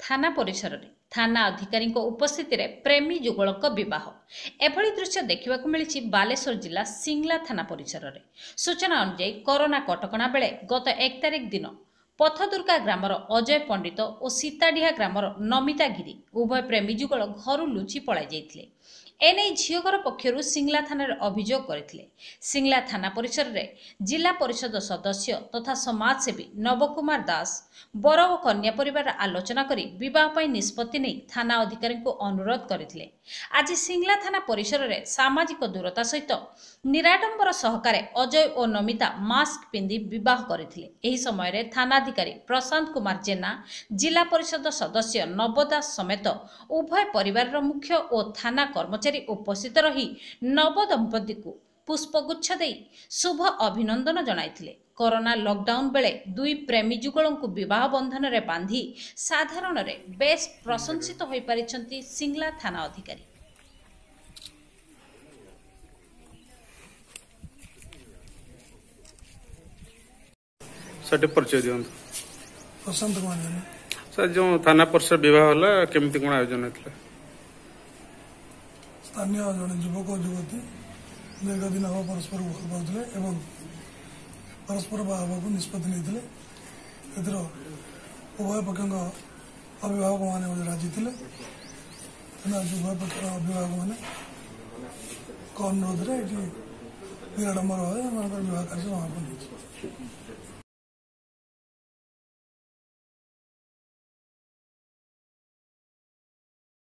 थाना परिसर में थाना अधिकारी उपस्थित प्रेमी जुगलक बह एभली दृश्य देखा मिली बालेश्वर जिला सिंगला थाना परिसर में। सूचना अनुଯାयी कोरोना कटकणा बेले गत 1 तारिख दिन पथदुर्गा ग्रामर अजय पंडित और सीताडिहा ग्रामर नमिता गिरी उभय प्रेमी जुगल घर लुचि पलाई जाइथिले। एने झीघर पक्षर सिंगला थाना अभियोग करथिले। सिंगला थाना परिसर में जिला परिषद सदस्य तथा समाजसेवी नवकुमार दास बर और कन्या परिवार आलोचना करी विवाह पर निष्पत्ति नहीं थाना अधिकारी को अनुरोध करथिले। आज सिंगला थाना परिसर में सामाजिक दूरता सहित निराडंबर सहकारे अजय और नमिता मास्क पिंधि विवाह करथिले। एही समय रे थानाधिकारी प्रशांत कुमार जेना जिला परिषद सदस्य नवदास समेत उभय परिवार मुख्य और थाना कर्मचारी उपस्थित रही नव दंपति को पुष्पगुच्छ दे शुभ अभिनंदन जणाइथिले। कोरोना लॉकडाउन बेले दुई प्रेमी जुगलों को विवाह बंधन रे बांधी साधारण रे बेस प्रशंसित होई परिछंती सिंगला थाना अधिकारी। सटे परिचय दियंत। प्रशांत कुमार सर जो थाना परिसर विवाह होला केमती कोन आयोजन हेतले? स्थानीय जड़े युवक और युवती दीर्घ दिन हम परस्पर भल पाते एवं परस्पर बाहर को निष्पत्ति नहीं उभय पक्ष अभिभावक मैंने राजी थे। उभय पक्ष अभिभावक मैंने अनुरोध निराडंबर भाव विवाह कार्य समापन।